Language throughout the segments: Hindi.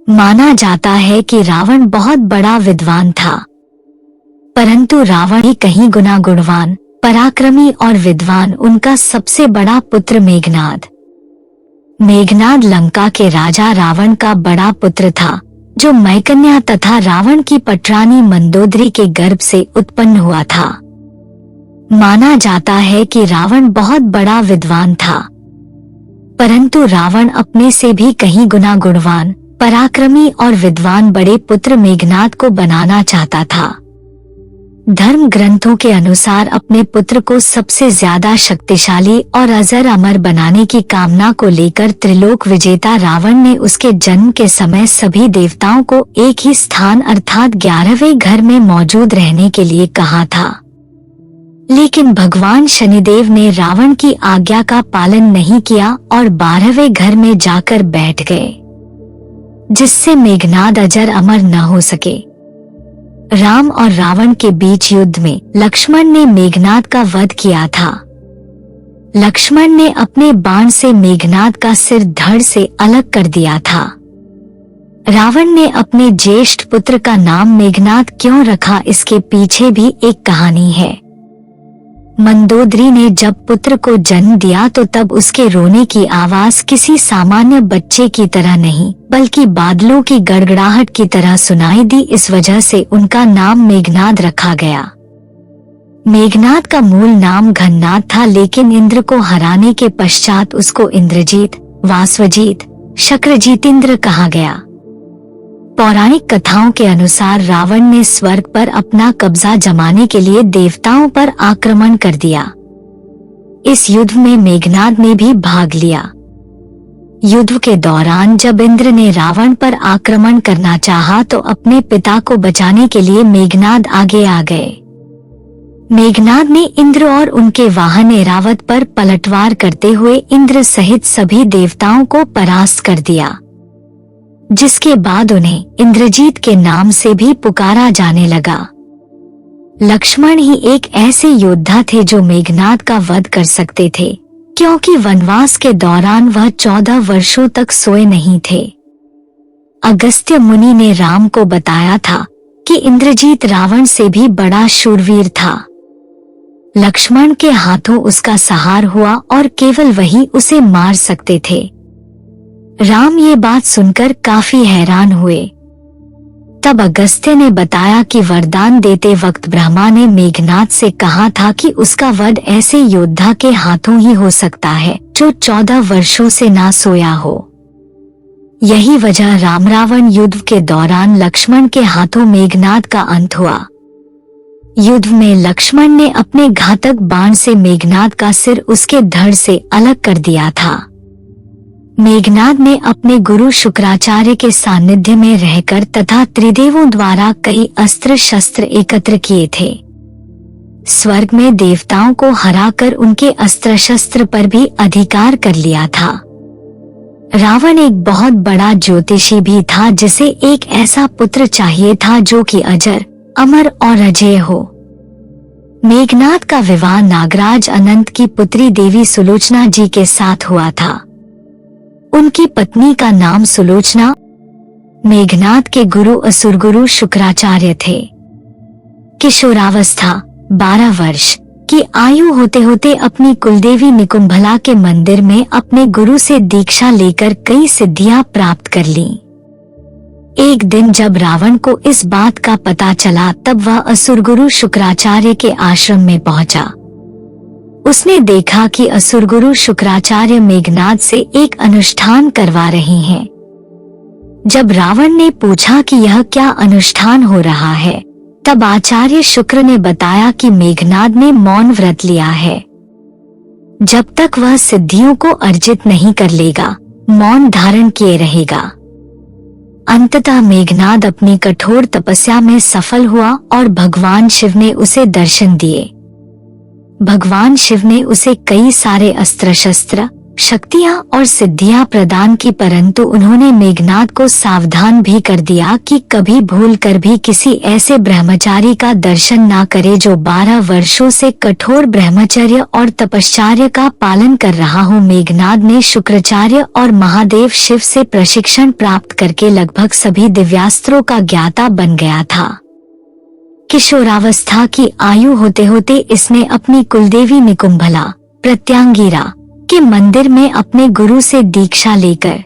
माना जाता है कि रावण बहुत बड़ा विद्वान था, परंतु रावण ही कहीं गुना गुणवान, पराक्रमी और विद्वान उनका सबसे बड़ा पुत्र मेघनाद। मेघनाद लंका के राजा रावण का बड़ा पुत्र था, जो मैकन्या तथा रावण की पटरानी मंदोदरी के गर्भ से उत्पन्न हुआ था। माना जाता है कि रावण बहुत बड़ा विद्वान था, परंतु रावण अपने से भी कहीं गुना गुणवान, पराक्रमी और विद्वान बड़े पुत्र मेघनाद को बनाना चाहता था। धर्म ग्रंथों के अनुसार अपने पुत्र को सबसे ज्यादा शक्तिशाली और अजर अमर बनाने की कामना को लेकर त्रिलोक विजेता रावण ने उसके जन्म के समय सभी देवताओं को एक ही स्थान अर्थात 11वें घर में मौजूद रहने के लिए कहा था। लेकिन भगवान शनिदेव ने रावण की आज्ञा का पालन नहीं किया और 12वें घर में जाकर बैठ गए, जिससे मेघनाद अजर अमर न हो सके। राम और रावण के बीच युद्ध में लक्ष्मण ने मेघनाद का वध किया था। लक्ष्मण ने अपने बाण से मेघनाद का सिर धड़ से अलग कर दिया था। रावण ने अपने ज्येष्ठ पुत्र का नाम मेघनाद क्यों रखा, इसके पीछे भी एक कहानी है। मंदोदरी ने जब पुत्र को जन्म दिया तो तब उसके रोने की आवाज किसी सामान्य बच्चे की तरह नहीं, बल्कि बादलों की गड़गड़ाहट की तरह सुनाई दी। इस वजह से उनका नाम मेघनाद रखा गया। मेघनाद का मूल नाम घननाद था, लेकिन इंद्र को हराने के पश्चात उसको इंद्रजीत, वासवजीत, शक्रजीतेंद्र कहा गया। पौराणिक कथाओं के अनुसार रावण ने स्वर्ग पर अपना कब्जा जमाने के लिए देवताओं पर आक्रमण कर दिया। इस युद्ध में मेघनाद ने भी भाग लिया। युद्ध के दौरान जब इंद्र ने रावण पर आक्रमण करना चाहा तो अपने पिता को बचाने के लिए मेघनाद आगे आ गए। मेघनाद ने इंद्र और उनके वाहन ऐरावत पर पलटवार करते हुए इंद्र सहित सभी देवताओं को परास्त कर दिया, जिसके बाद उन्हें इंद्रजीत के नाम से भी पुकारा जाने लगा। लक्ष्मण ही एक ऐसे योद्धा थे जो मेघनाद का वध कर सकते थे, क्योंकि वनवास के दौरान वह 14 वर्षों तक सोए नहीं थे। अगस्त्य मुनि ने राम को बताया था कि इंद्रजीत रावण से भी बड़ा शूरवीर था। लक्ष्मण के हाथों उसका संहार हुआ और केवल वही उसे मार सकते थे। राम ये बात सुनकर काफी हैरान हुए। तब अगस्त्य ने बताया कि वरदान देते वक्त ब्रह्मा ने मेघनाद से कहा था कि उसका वध ऐसे योद्धा के हाथों ही हो सकता है जो 14 वर्षों से ना सोया हो। यही वजह राम रावण युद्ध के दौरान लक्ष्मण के हाथों मेघनाद का अंत हुआ। युद्ध में लक्ष्मण ने अपने घातक बाण से मेघनाद का सिर उसके धड़ से अलग कर दिया था। मेघनाद ने अपने गुरु शुक्राचार्य के सानिध्य में रहकर तथा त्रिदेवों द्वारा कई अस्त्र शस्त्र एकत्र किए थे। स्वर्ग में देवताओं को हराकर उनके अस्त्र शस्त्र पर भी अधिकार कर लिया था। रावण एक बहुत बड़ा ज्योतिषी भी था, जिसे एक ऐसा पुत्र चाहिए था जो कि अजर, अमर और अजेय हो। मेघनाद का विवाह नागराज अनंत की पुत्री देवी सुलोचना जी के साथ हुआ था। उनकी पत्नी का नाम सुलोचना। मेघनाद के गुरु असुरगुरु शुक्राचार्य थे। किशोरावस्था 12 वर्ष की आयु होते होते अपनी कुलदेवी निकुंभला के मंदिर में अपने गुरु से दीक्षा लेकर कई सिद्धियां प्राप्त कर लीं। एक दिन जब रावण को इस बात का पता चला तब वह असुरगुरु शुक्राचार्य के आश्रम में पहुंचा। उसने देखा कि असुरगुरु शुक्राचार्य मेघनाद से एक अनुष्ठान करवा रही हैं। जब रावण ने पूछा कि यह क्या अनुष्ठान हो रहा है, तब आचार्य शुक्र ने बताया कि मेघनाद ने मौन व्रत लिया है। जब तक वह सिद्धियों को अर्जित नहीं कर लेगा, मौन धारण किए रहेगा। अंततः मेघनाद अपनी कठोर तपस्या में सफल हुआ और भगवान शिव ने उसे दर्शन दिए। भगवान शिव ने उसे कई सारे अस्त्र शस्त्र, शक्तियां और सिद्धियां प्रदान की, परंतु उन्होंने मेघनाद को सावधान भी कर दिया कि कभी भूल कर भी किसी ऐसे ब्रह्मचारी का दर्शन ना करे जो 12 वर्षों से कठोर ब्रह्मचर्य और तपश्चर्या का पालन कर रहा हो। मेघनाद ने शुक्राचार्य और महादेव शिव से प्रशिक्षण प्राप्त करके लगभग सभी दिव्यास्त्रों का ज्ञाता बन गया था। किशोरावस्था की आयु होते होते इसने अपनी कुलदेवी निकुंभला प्रत्यांगिरा के मंदिर में अपने गुरु से दीक्षा लेकर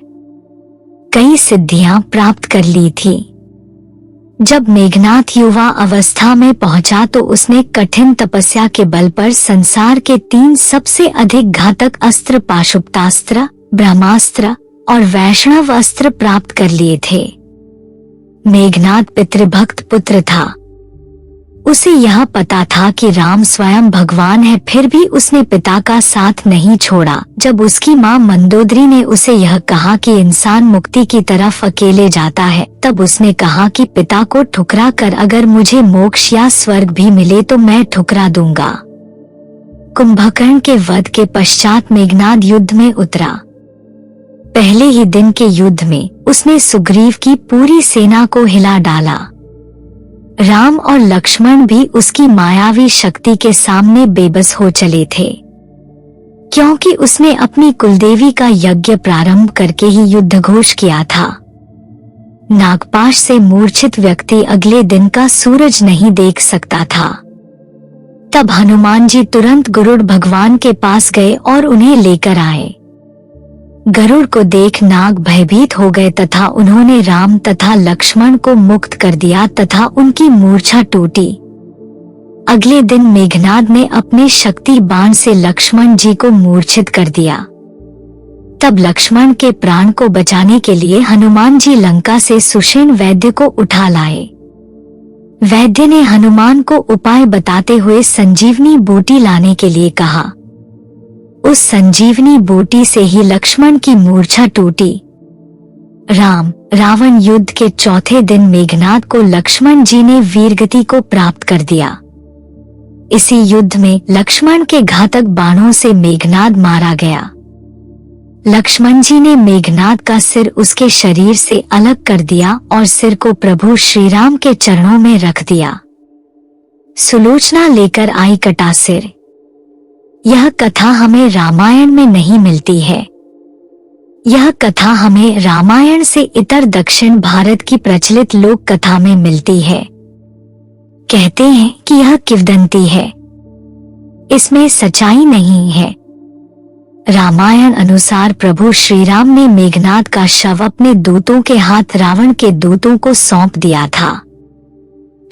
कई सिद्धियां प्राप्त कर ली थी। जब मेघनाद युवा अवस्था में पहुंचा तो उसने कठिन तपस्या के बल पर संसार के 3 सबसे अधिक घातक अस्त्र पाशुपतास्त्र, ब्रह्मास्त्र और वैष्णव अस्त्र प्राप्त कर लिए थे। मेघनाद पितृभक्त पुत्र था। उसे यह पता था कि राम स्वयं भगवान है, फिर भी उसने पिता का साथ नहीं छोड़ा। जब उसकी मां मंदोदरी ने उसे यह कहा कि इंसान मुक्ति की तरफ अकेले जाता है, तब उसने कहा कि पिता को ठुकरा कर अगर मुझे मोक्ष या स्वर्ग भी मिले तो मैं ठुकरा दूंगा। कुंभकर्ण के वध के पश्चात मेघनाद युद्ध में उतरा। पहले ही दिन के युद्ध में उसने सुग्रीव की पूरी सेना को हिला डाला। राम और लक्ष्मण भी उसकी मायावी शक्ति के सामने बेबस हो चले थे, क्योंकि उसने अपनी कुलदेवी का यज्ञ प्रारंभ करके ही युद्ध घोष किया था। नागपाश से मूर्छित व्यक्ति अगले दिन का सूरज नहीं देख सकता था। तब हनुमान जी तुरंत गरुड़ भगवान के पास गए और उन्हें लेकर आए। गरुड़ को देख नाग भयभीत हो गए तथा उन्होंने राम तथा लक्ष्मण को मुक्त कर दिया तथा उनकी मूर्छा टूटी। अगले दिन मेघनाद ने अपने शक्ति बाण से लक्ष्मण जी को मूर्छित कर दिया। तब लक्ष्मण के प्राण को बचाने के लिए हनुमान जी लंका से सुषेण वैद्य को उठा लाए। वैद्य ने हनुमान को उपाय बताते हुए संजीवनी बूटी लाने के लिए कहा। उस संजीवनी बूटी से ही लक्ष्मण की मूर्छा टूटी। राम रावण युद्ध के चौथे दिन मेघनाद को लक्ष्मण जी ने वीरगति को प्राप्त कर दिया। इसी युद्ध में लक्ष्मण के घातक बाणों से मेघनाद मारा गया। लक्ष्मण जी ने मेघनाद का सिर उसके शरीर से अलग कर दिया और सिर को प्रभु श्री राम के चरणों में रख दिया। सुलोचना लेकर आई कटा सिर। यह कथा हमें रामायण में नहीं मिलती है। यह कथा हमें रामायण से इतर दक्षिण भारत की प्रचलित लोक कथा में मिलती है। कहते हैं कि यह किंवदंती है, इसमें सच्चाई नहीं है। रामायण अनुसार प्रभु श्री राम ने मेघनाद का शव अपने दूतों के हाथ रावण के दूतों को सौंप दिया था।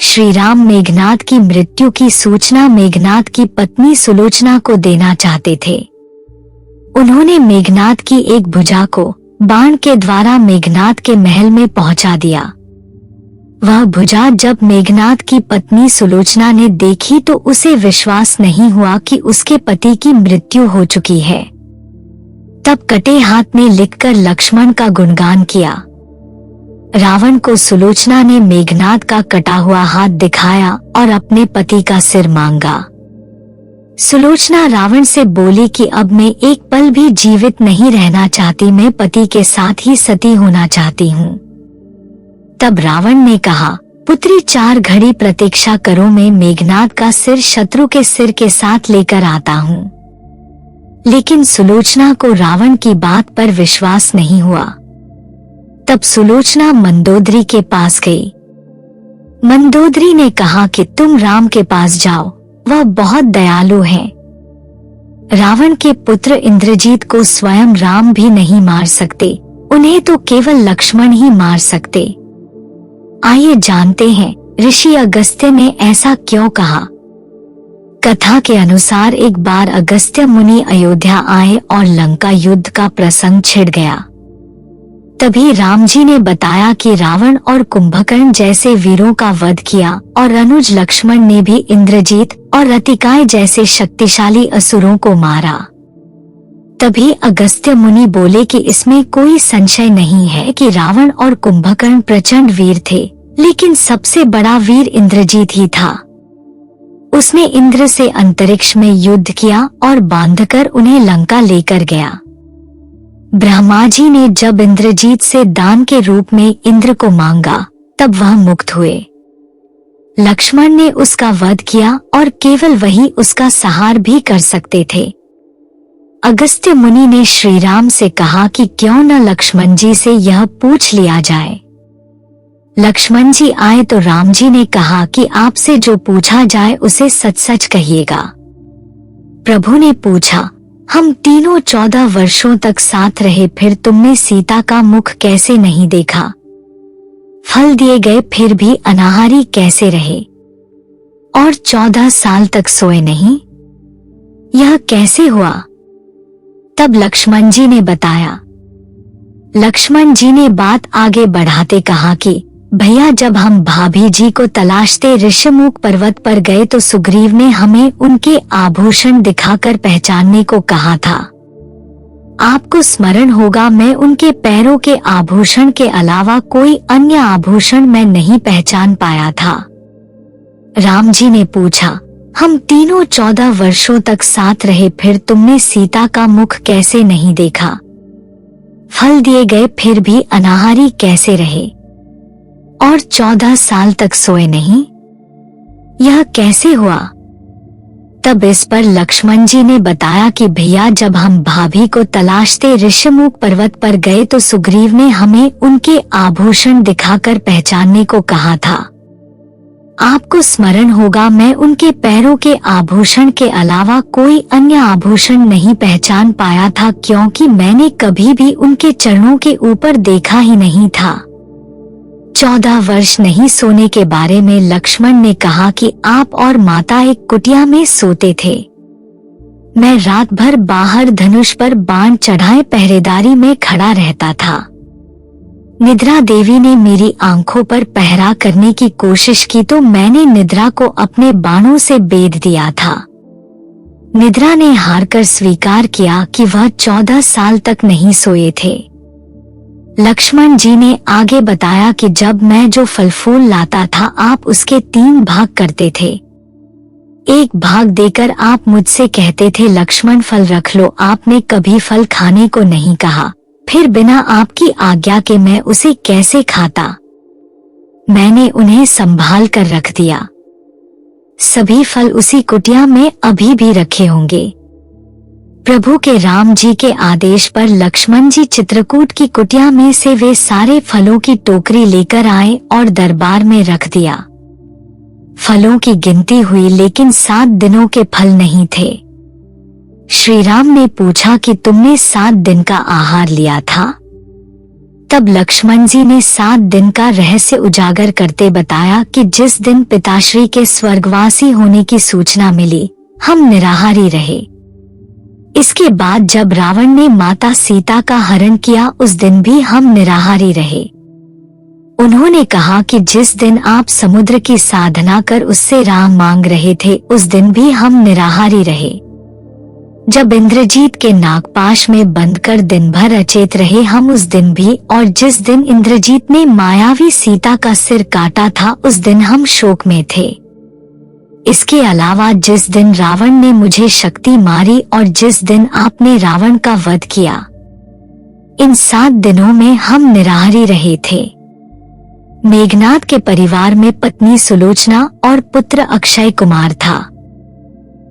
श्री राम मेघनाद की मृत्यु की सूचना मेघनाद की पत्नी सुलोचना को देना चाहते थे। उन्होंने मेघनाद की एक भुजा को बाण के द्वारा मेघनाद के महल में पहुंचा दिया। वह भुजा जब मेघनाद की पत्नी सुलोचना ने देखी तो उसे विश्वास नहीं हुआ कि उसके पति की मृत्यु हो चुकी है। तब कटे हाथ में लिखकर लक्ष्मण का गुणगान किया। रावण को सुलोचना ने मेघनाद का कटा हुआ हाथ दिखाया और अपने पति का सिर मांगा। सुलोचना रावण से बोली कि अब मैं एक पल भी जीवित नहीं रहना चाहती, मैं पति के साथ ही सती होना चाहती हूँ। तब रावण ने कहा, पुत्री 4 घड़ी प्रतीक्षा करो, मैं मेघनाद का सिर शत्रु के सिर के साथ लेकर आता हूँ। लेकिन सुलोचना को रावण की बात पर विश्वास नहीं हुआ। तब सुलोचना मंदोदरी के पास गई। मंदोदरी ने कहा कि तुम राम के पास जाओ, वह बहुत दयालु है। रावण के पुत्र इंद्रजीत को स्वयं राम भी नहीं मार सकते, उन्हें तो केवल लक्ष्मण ही मार सकते। आइए जानते हैं ऋषि अगस्त्य ने ऐसा क्यों कहा। कथा के अनुसार एक बार अगस्त्य मुनि अयोध्या आए और लंका युद्ध का प्रसंग छिड़ गया। तभी राम जी ने बताया कि रावण और कुंभकर्ण जैसे वीरों का वध किया और अनुज लक्ष्मण ने भी इंद्रजीत और रतिकाय जैसे शक्तिशाली असुरों को मारा। तभी अगस्त्य मुनि बोले कि इसमें कोई संशय नहीं है कि रावण और कुंभकर्ण प्रचंड वीर थे, लेकिन सबसे बड़ा वीर इंद्रजीत ही था। उसने इंद्र से अंतरिक्ष में युद्ध किया और बांधकर उन्हें लंका लेकर गया। ब्रह्मा जी ने जब इंद्रजीत से दान के रूप में इंद्र को मांगा तब वह मुक्त हुए। लक्ष्मण ने उसका वध किया और केवल वही उसका संहार भी कर सकते थे। अगस्त्य मुनि ने श्री राम से कहा कि क्यों न लक्ष्मण जी से यह पूछ लिया जाए। लक्ष्मण जी आए तो राम जी ने कहा कि आपसे जो पूछा जाए उसे सच सच कहिएगा। प्रभु ने पूछा, हम तीनों 14 वर्षों तक साथ रहे, फिर तुमने सीता का मुख कैसे नहीं देखा? फल दिए गए फिर भी अनाहारी कैसे रहे? और 14 साल तक सोए नहीं? यह कैसे हुआ? तब लक्ष्मण जी ने बताया। लक्ष्मण जी ने बात आगे बढ़ाते कहा कि भैया, जब हम भाभी जी को तलाशते ऋषिमुख पर्वत पर गए तो सुग्रीव ने हमें उनके आभूषण दिखाकर पहचानने को कहा था। आपको स्मरण होगा, मैं उनके पैरों के आभूषण के अलावा कोई अन्य आभूषण मैं नहीं पहचान पाया था। राम जी ने पूछा, हम तीनों 14 वर्षों तक साथ रहे, फिर तुमने सीता का मुख कैसे नहीं देखा? फल दिए गए फिर भी अनाहारी कैसे रहे? और 14 साल तक सोए नहीं? यह कैसे हुआ? तब इस पर लक्ष्मण जी ने बताया कि भैया, जब हम भाभी को तलाशते ऋषिमुख पर्वत पर गए तो सुग्रीव ने हमें उनके आभूषण दिखाकर पहचानने को कहा था। आपको स्मरण होगा, मैं उनके पैरों के आभूषण के अलावा कोई अन्य आभूषण नहीं पहचान पाया था, क्योंकि मैंने कभी भी उनके चरणों के ऊपर देखा ही नहीं था। 14 वर्ष नहीं सोने के बारे में लक्ष्मण ने कहा कि आप और माता एक कुटिया में सोते थे। मैं रात भर बाहर धनुष पर बाण चढ़ाए पहरेदारी में खड़ा रहता था। निद्रा देवी ने मेरी आंखों पर पहरा करने की कोशिश की तो मैंने निद्रा को अपने बाणों से बेध दिया था। निद्रा ने हारकर स्वीकार किया कि वह 14 साल तक नहीं सोए थे। लक्ष्मण जी ने आगे बताया कि जब मैं जो फल फूल लाता था आप उसके 3 भाग करते थे। एक भाग देकर आप मुझसे कहते थे लक्ष्मण फल रख लो। आपने कभी फल खाने को नहीं कहा, फिर बिना आपकी आज्ञा के मैं उसे कैसे खाता? मैंने उन्हें संभाल कर रख दिया। सभी फल उसी कुटिया में अभी भी रखे होंगे। प्रभु के राम जी के आदेश पर लक्ष्मण जी चित्रकूट की कुटिया में से वे सारे फलों की टोकरी लेकर आए और दरबार में रख दिया। फलों की गिनती हुई लेकिन 7 दिनों के फल नहीं थे। श्री राम ने पूछा कि तुमने 7 दिन का आहार लिया था? तब लक्ष्मण जी ने 7 दिन का रहस्य उजागर करते बताया कि जिस दिन पिताश्री के स्वर्गवासी होने की सूचना मिली, हम निराहारी रहे। इसके बाद जब रावण ने माता सीता का हरण किया उस दिन भी हम निराहारी रहे। उन्होंने कहा कि जिस दिन आप समुद्र की साधना कर उससे राम मांग रहे थे उस दिन भी हम निराहारी रहे। जब इंद्रजीत के नागपाश में बंद कर दिन भर अचेत रहे हम उस दिन भी, और जिस दिन इंद्रजीत ने मायावी सीता का सिर काटा था उस दिन हम शोक में थे। इसके अलावा जिस दिन रावण ने मुझे शक्ति मारी और जिस दिन आपने रावण का वध किया, इन 7 दिनों में हम निराहारी रहे थे। मेघनाद के परिवार में पत्नी सुलोचना और पुत्र अक्षय कुमार था।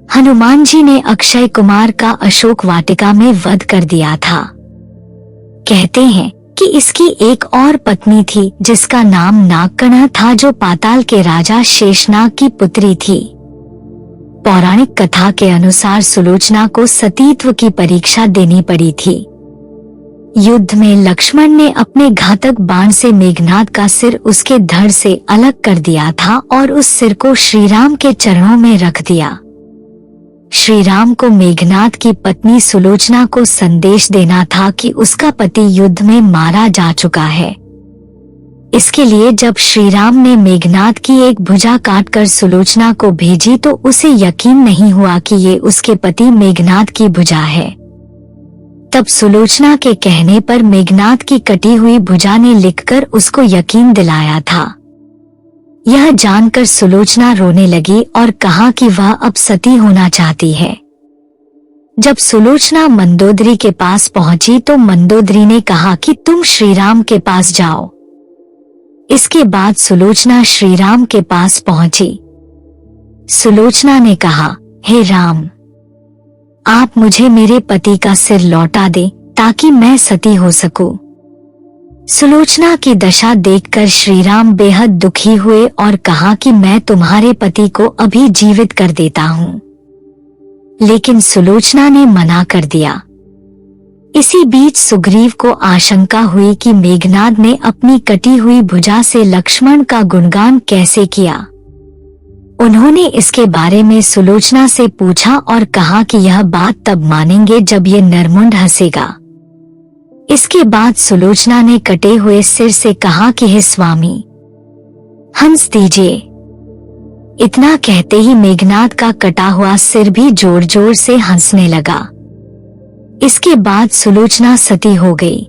हनुमान जी ने अक्षय कुमार का अशोक वाटिका में वध कर दिया था। कहते हैं कि इसकी एक और पत्नी थी जिसका नाम नागकणा था, जो पाताल के राजा शेषनाग की पुत्री थी। पौराणिक कथा के अनुसार सुलोचना को सतीत्व की परीक्षा देनी पड़ी थी। युद्ध में लक्ष्मण ने अपने घातक बाण से मेघनाद का सिर उसके धड़ से अलग कर दिया था और उस सिर को श्रीराम के चरणों में रख दिया। श्री राम को मेघनाद की पत्नी सुलोचना को संदेश देना था कि उसका पति युद्ध में मारा जा चुका है। इसके लिए जब श्री राम ने मेघनाद की एक भुजा काटकर सुलोचना को भेजी तो उसे यकीन नहीं हुआ कि ये उसके पति मेघनाद की भुजा है। तब सुलोचना के कहने पर मेघनाद की कटी हुई भुजा ने लिखकर उसको यकीन दिलाया था। यह जानकर सुलोचना रोने लगी और कहा कि वह अब सती होना चाहती है। जब सुलोचना मंदोदरी के पास पहुंची तो मंदोदरी ने कहा कि तुम श्रीराम के पास जाओ। इसके बाद सुलोचना श्रीराम के पास पहुंची। सुलोचना ने कहा, हे राम, आप मुझे मेरे पति का सिर लौटा दे ताकि मैं सती हो सकूं। सुलोचना की दशा देखकर श्रीराम बेहद दुखी हुए और कहा कि मैं तुम्हारे पति को अभी जीवित कर देता हूं। लेकिन सुलोचना ने मना कर दिया। इसी बीच सुग्रीव को आशंका हुई कि मेघनाद ने अपनी कटी हुई भुजा से लक्ष्मण का गुणगान कैसे किया। उन्होंने इसके बारे में सुलोचना से पूछा और कहा कि यह बात तब मानेंगे जब ये नरमुंड हंसेगा। इसके बाद सुलोचना ने कटे हुए सिर से कहा कि हे स्वामी, हंस दीजिए। इतना कहते ही मेघनाद का कटा हुआ सिर भी जोर जोर से हंसने लगा। इसके बाद सुलोचना सती हो गई।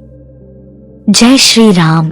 जय श्री राम।